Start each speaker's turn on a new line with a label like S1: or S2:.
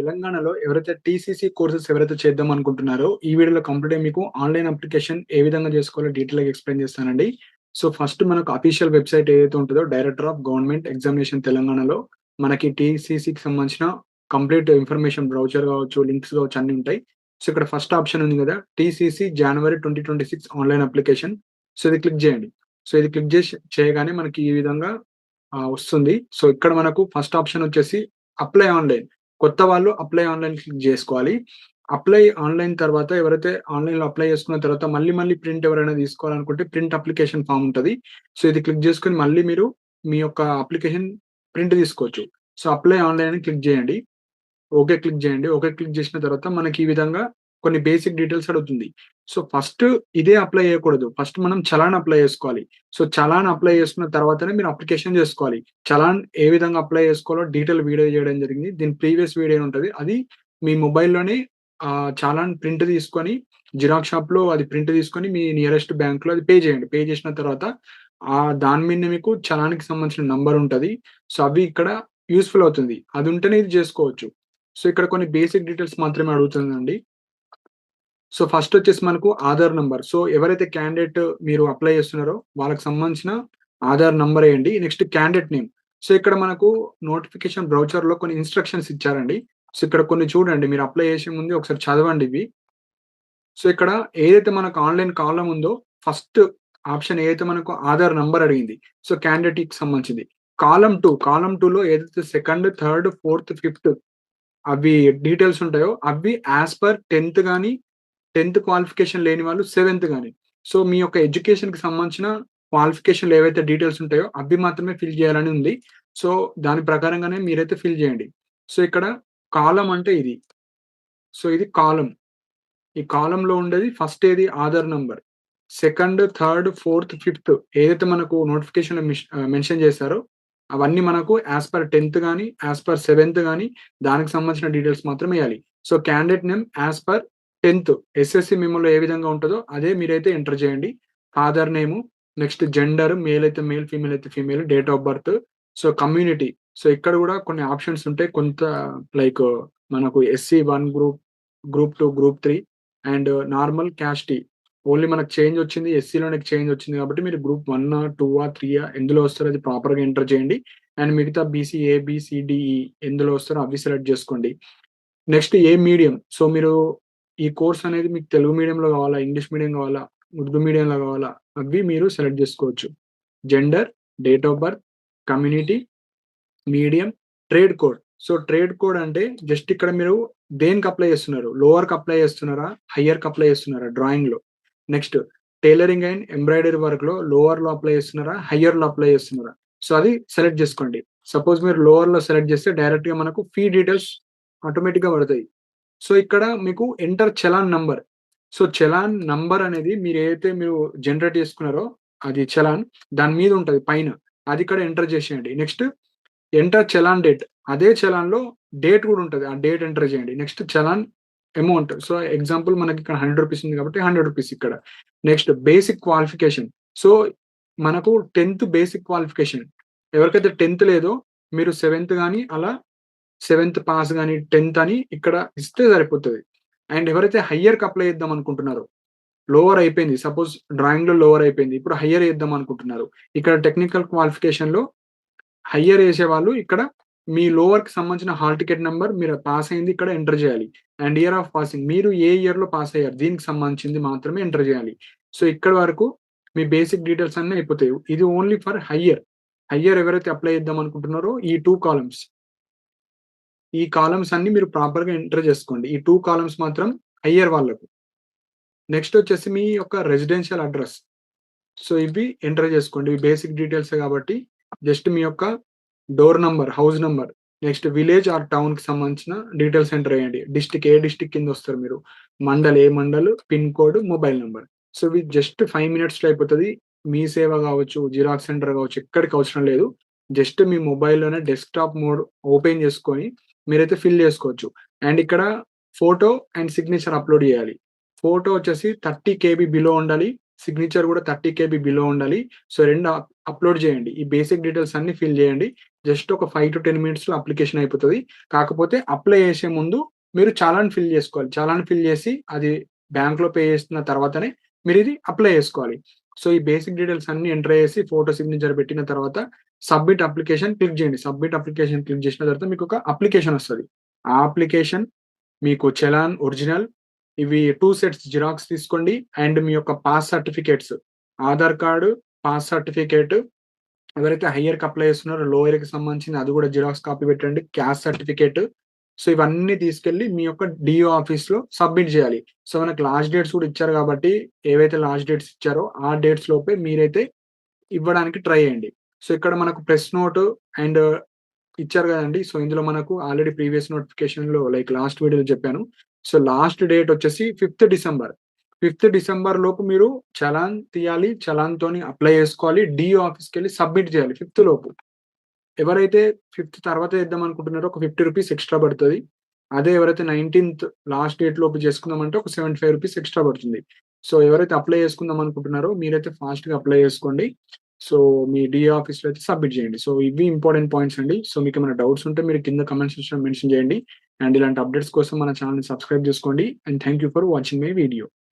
S1: తెలంగాణలో ఎవరైతే TCC courses ఎవరైతే చేద్దాం అనుకుంటున్నారో, ఈ వీడియోలో కంప్లీట్‌గా మీకు ఆన్‌లైన్ అప్లికేషన్ ఏ విధంగా చేసుకోవాలో డీటెయిల్‌గా ఎక్స్‌ప్లెయిన్ చేస్తానండి. సో, ఫస్ట్ మనకు అఫీషియల్ వెబ్‌సైట్ ఏదైతే ఉంటదో డైరెక్టర్ ఆఫ్ గవర్నమెంట్ ఎగ్జామినేషన్ తెలంగాణలో మనకి టీసీసీకి సంబంధించిన కంప్లీట్ ఇన్ఫర్మేషన్ బ్రౌచర్ కావచ్చు, లింక్స్ కావచ్చు అన్నీ ఉంటాయి. సో, ఇక్కడ ఫస్ట్ ఆప్షన్ ఉంది కదా! టీసీసీ జనవరి 2026 ఆన్‌లైన్ అప్లికేషన్. సో, ఇది క్లిక్ చేయండి. సో, ఇది క్లిక్ చేయగానే మనకి ఈ విధంగా వస్తుంది. సో, ఇక్కడ మనకు ఫస్ట్ ఆప్షన్ వచ్చేసి అప్లై ఆన్‌లైన్. కొత్త వాళ్ళు అప్లై ఆన్‌లైన్ క్లిక్ జేసుకోవాలి. అప్లై ఆన్‌లైన్ తర్వాత ఎవరైతే ఆన్‌లైన్‌లో అప్లై చేసుకున్న తర్వాత మళ్ళీ ప్రింట్ ఎవరైనా తీసుకోవాలనుకుంటే ప్రింట్ అప్లికేషన్ ఫార్మ్ ఉంటది. సో, ఇది క్లిక్ చేసుకొని మళ్ళీ మీరు మీ యొక్క అప్లికేషన్ ప్రింట్ తీసుకోవచ్చు. సో, అప్లై ఆన్‌లైన్ అని క్లిక్ చేయండి. ఓకే క్లిక్ చేయండి. ఓకే క్లిక్ చేసిన తర్వాత మనకి ఈ విధంగా కొన్ని బేసిక్ డీటెయిల్స్ అడుగుతుంది. సో, ఫస్ట్ ఇదే అప్లై చేయకూడదు. ఫస్ట్ మనం చలాన్ అప్లై చేసుకోవాలి. సో, చలాన్ అప్లై చేసుకున్న తర్వాతనే మీరు అప్లికేషన్ చేసుకోవాలి. చలాన్ ఏ విధంగా అప్లై చేసుకోవాలో డీటెయిల్ వీడియో చేయడం జరిగింది. దీని ప్రీవియస్ వీడియో ఉంటది. అది మీ మొబైల్‌లోనే చలాన్ ప్రింట్ తీసుకొని జిరాక్స్ షాప్‌లో అది ప్రింట్ తీసుకొని మీ నియరెస్ట్ బ్యాంక్‌లో అది పే చేయండి. పే చేసిన తర్వాత దాని మీదనే మీకు చలాన్‌కి సంబంధించిన నంబర్ ఉంటది. సో, అవి ఇక్కడ యూజ్‌ఫుల్ అవుతుంది. అది ఉంటేనే ఇది చేసుకోవచ్చు. సో, ఇక్కడ కొన్ని బేసిక్ డీటెయిల్స్ మాత్రమే అడుగుతుందండి. సో, ఫస్ట్ వచ్చేసి మనకు ఆధార్ నంబర్. సో, ఎవరైతే క్యాండిడేట్ మీరు అప్లై చేస్తున్నారో వాళ్ళకి సంబంధించిన ఆధార్ నంబర్ ఎయండి. Next candidate name. సో, ఇక్కడ మనకు నోటిఫికేషన్ బ్రౌచర్‌లో కొన్ని ఇన్‌స్ట్రక్షన్స్ ఇచ్చారండి. సో, ఇక్కడ కొన్ని చూడండి. మీరు అప్లై చేసే ముందు ఒకసారి చదవండి ఇవి. సో, ఇక్కడ ఏదైతే మనకు ఆన్‌లైన్ కాలమ్ ఉందో ఫస్ట్ ఆప్షన్ ఏదైతే మనకు ఆధార్ నంబర్ అడిగింది. సో, క్యాండిడేట్‌కి సంబంధించింది. కాలమ్ 2లో ఏదైతే సెకండ్, థర్డ్, ఫోర్త్, ఫిఫ్త్ అవి డీటెయిల్స్ ఉంటాయో అవి యాస్ పర్ 10థ్ గాని 10థ్ క్వాలిఫికేషన్ లేని వాళ్ళు సెవెంత్ గాని. సో, మీ యొక్క ఎడ్యుకేషన్‌కి సంబంధించిన క్వాలిఫికేషన్‌లో ఏవైతే డీటెయిల్స్ ఉంటాయో అవి మాత్రమే ఫిల్ చేయాలని ఉంది. సో, దాని ప్రకారంగానే మీరైతే ఫిల్ చేయండి. సో, ఇక్కడ కాలమ్ అంటే ఇది. సో, ఇది కాలమ్. ఈ కాలమ్‌లో ఉండేది ఫస్ట్ ఏది Aadhaar number. Second, third, fourth, fifth ఏదైతే మనకు నోటిఫికేషన్‌లో మెన్షన్ చేశారో అవన్నీ మనకు యాస్ పర్ 10థ్ గాని, యాస్ పర్ సెవెంత్ గాని దానికి సంబంధించిన డీటెయిల్స్ మాత్రమే ఎయాలి. So, candidate name as per 10థ్ ఎస్ఎస్‌సి మెమోలో ఏ విధంగా ఉంటదో అదే మీరైతే ఎంటర్ చేయండి. Father name, next gender male అయితే మేల్, ఫీమేల్ అయితే female, date of birth. So, community. So, ఇక్కడ గూడా కొన్ని ఆప్షన్స్ ఉంటాయి. కొంత లైక్ మనకు SC 1 group, group 2, group 3 and normal caste. Only మనకు చేంజ్ వచ్చింది. ఎస్సీలోనే చేంజ్ వచ్చింది కాబట్టి మీరు గ్రూప్ 1 2 3 ఎందులో వస్తారో అది ప్రాపర్‌గా ఎంటర్ చేయండి. అండ్ మిగతా బీసీ, ఏ, బి, సి, డి, ఈ ఎందులో వస్తారో అవి సెలెక్ట్ చేసుకోండి. నెక్స్ట్ ఏ మీడియం. సో, మీరు ఈ కోర్స్ అనేది మీకు తెలుగు మీడియంలో కావాలా? ఇంగ్లీష్ మీడియం కావాలా? ఉర్దూ మీడియంలో కావాలా? అవి మీరు సెలెక్ట్ చేసుకోవచ్చు. Gender, date of birth, community, medium, trade code. So, trade code అంటే జస్ట్ ఇక్కడ మీరు దేనికి అప్లై చేస్తున్నారు? లోవర్‌కి అప్లై చేస్తున్నారా? హైయర్‌కి అప్లై చేస్తున్నారా డ్రాయింగ్‌లో? నెక్స్ట్ టైలరింగ్ అండ్ ఎంబ్రాయిడరీ వర్క్‌లో లోవర్‌లో అప్లై చేస్తున్నారా? హైయర్‌లో అప్లై చేస్తున్నారా? సో, అది సెలెక్ట్ చేసుకోండి. సపోజ్ మీరు లోవర్‌లో సెలెక్ట్ చేస్తే డైరెక్ట్‌గా మనకు ఫీ డీటెయిల్స్ ఆటోమేటిక్‌గా పడతాయి. సో, ఇక్కడ మీకు enter challan number. So, challan number అనేది మీరు జనరేట్ చేసుకున్నారో అది చలాన్ దాని మీద ఉంటది పైన. అది ఇక్కడ ఎంటర్ చేసేయండి. Next enter challan date. అదే చలాన్‌లో డేట్ గూడా ఉంటది. ఆ డేట్ ఎంటర్ చేయండి. Next challan amount. So, example మనకిక్కడ రూ. 100 ఉంది కాబట్టి రూ. 100 ఇక్కడ. Next basic qualification. సో, మనకు 10థ్ బేసిక్ క్వాలిఫికేషన్. ఎవరికైతే 10థ్ లేదో మీరు సెవెంత్ గాని అలా సెవెంత్ పాస్ గాని, 10థ్ అని ఇక్కడ ఇస్తే సరిపోతది. అండ్ ఎవరైతే హైయర్‌కి అప్లై చేద్దాం అనుకుంటున్నారో, లోవర్ అయిపోయింది. సపోజ్ డ్రాయింగ్‌లో లోవర్ అయిపోయింది. ఇప్పుడు హైయర్ చేద్దాం అనుకుంటున్నారు. ఇక్కడ టెక్నికల్ క్వాలిఫికేషన్‌లో హైయర్ ఏసేవాళ్ళు ఇక్కడ మీ లోవర్‌కి సంబంధించిన హాల్ టికెట్ నంబర్ మీరు పాస్ అయింది ఇక్కడ ఎంటర్ చేయాలి. అండ్ ఇయర్ ఆఫ్ పాసింగ్ మీరు ఏ ఇయర్‌లో పాస్ అయ్యారు దీనికి సంబంధించింది మాత్రమే ఎంటర్ చేయాలి. సో, ఇక్కడి వరకు మీ బేసిక్ డీటెయిల్స్ అన్నీ అయిపోతాయి. ఇది ఓన్లీ ఫర్ హైయర్. హైయర్ ఎవరైతే అప్లై చేద్దాం అనుకుంటున్నారో ఈ 2 కాలమ్స్. ఈ కాలమ్స్ అన్నీ మీరు ప్రాపర్‌గా ఎంటర్ చేసుకోండి. ఈ 2 కాలమ్స్ మాత్రం హైయర్ వాళ్ళకు. నెక్స్ట్ వచ్చేసి మీ యొక్క రెసిడెన్షియల్ అడ్రెస్. సో, ఇవి ఎంటర్ చేసుకోండి. ఇవి బేసిక్ డీటెయిల్సే కాబట్టి జస్ట్ మీ యొక్క door number, house number, next village or టౌన్‌కి సంబంధించిన డీటెయిల్స్ ఎంటర్ చేయండి. ఏ డిస్ట్రిక్ట్ కిందొస్తారు మీరు. ఏ mandal, pin code, mobile number. So, ఇవి జస్ట్ 5 మినిట్స్‌లో అయిపోతది. మీ సేవ గావచ్చు, జిరాక్స్ సెంటర్ గావచ్చు ఎక్కడికి అవసరం లేదు. జస్ట్ మీ మొబైల్‌లోనే డెస్క్‌టాప్ మోడ్ ఓపెన్ చేసుకొని మీరైతే ఫిల్ చేసుకోవచ్చు. అండ్ ఇక్కడ ఫోటో అండ్ సిగ్నేచర్ అప్‌లోడ్ చేయాలి. ఫోటో వచ్చేసి 30 కేబీ బిలో ఉండాలి. సిగ్నేచర్ కూడా 30 కేబీ బిలో ఉండాలి. సో, 2 అప్‌లోడ్ చేయండి. ఈ బేసిక్ డీటెయిల్స్ అన్నీ ఫిల్ చేయండి. జస్ట్ ఒక 5-10 మినిట్స్‌లో అప్లికేషన్ అయిపోతది. కాకపోతే అప్లై చేసే ముందు మీరు చాలాన్ ఫిల్ చేసుకోవాలి. చాలాన్ ఫిల్ చేసి అది బ్యాంక్‌లో పే చేసిన తర్వాతనే మీరిది అప్లై చేసుకోవాలి. సో, ఈ బేసిక్ డీటెయిల్స్ అన్నీ ఎంటర్ చేసి ఫోటో సిగ్నేచర్ పెట్టిన తర్వాత సబ్మిట్ అప్లికేషన్ క్లిక్ చేయండి. సబ్మిట్ అప్లికేషన్ క్లిక్ చేసిన తర్వాత మీకొక అప్లికేషన్ వస్తది. ఆ అప్లికేషన్ మీకు చలాన్ ఒరిజినల్ ఇవి 2 సెట్స్ జిరాక్స్ తీసుకోండి. అండ్ మీ యొక్క pass certificates Aadhaar card, pass certificate ఎవరైతే హైయర్‌కి అప్లై చేస్తున్నారో లోయర్‌కి సంబంధించింది అది కూడా జిరాక్స్ కాపీ పెట్టండి. Caste certificate. సో, ఇవన్నీ తీసుకెళ్ళి మీ యొక్క డీఓ ఆఫీస్‌లో సబ్మిట్ చేయాలి. సో, మనకు లాస్ట్ డేట్స్ కూడా ఇచ్చారు కాబట్టి ఏవైతే లాస్ట్ డేట్స్ ఇచ్చారో ఆ డేట్స్ లోపే మీరైతే ఇవ్వడానికి ట్రై చేయండి. సో, ఇక్కడ మనకు ప్రెస్ నోట్ అండ్ ఇచ్చారు గదండీ! సో, ఇందులో మనకు ఆల్రెడీ ప్రీవియస్ నోటిఫికేషన్‌లో లైక్ లాస్ట్ వీడియోలో చెప్పాను. సో, లాస్ట్ డేట్ వచ్చేసి 5థ్ డిసెంబర్. 5థ్ డిసెంబర్ లోపు మీరు చలాన్ తీయాలి. చలాన్‌తోని అప్లై చేసుకోవాలి. డీఓ ఆఫీస్‌కెళ్ళి సబ్మిట్ చేయాలి 5థ్ లోపు. ఎవరైతే 5థ్ తర్వాత చేద్దాం అనుకుంటున్నారో ఒక రూ. 50 ఎక్స్‌ట్రా పడతది. అదే ఎవరైతే 19థ్ లాస్ట్ డేట్ లోపు చేసుకుందామంటే ఒక రూ. 75 ఎక్స్‌ట్రా పడుతుంది. సో, ఎవరైతే అప్లై చేసుకుందాం అనుకుంటున్నారో మీరైతే ఫాస్ట్‌గా అప్లై చేసుకోండి. సో, మీ డీఏ ఆఫీస్‌లో అయితే సబ్మిట్ చేయండి. సో, ఇవి ఇంపార్టెంట్ పాయింట్స్ అండి. సో, మీకేమైనా డౌట్స్ ఉంటే మీరు కింద కామెంట్ సెక్షన్‌లో మెన్షన్ చేయండి. అండ్ ఇలాంటి అప్డేట్స్ కోసం మన ఛానెల్‌ని సబ్స్క్రైబ్ చేసుకోండి. And thank you for watching my video.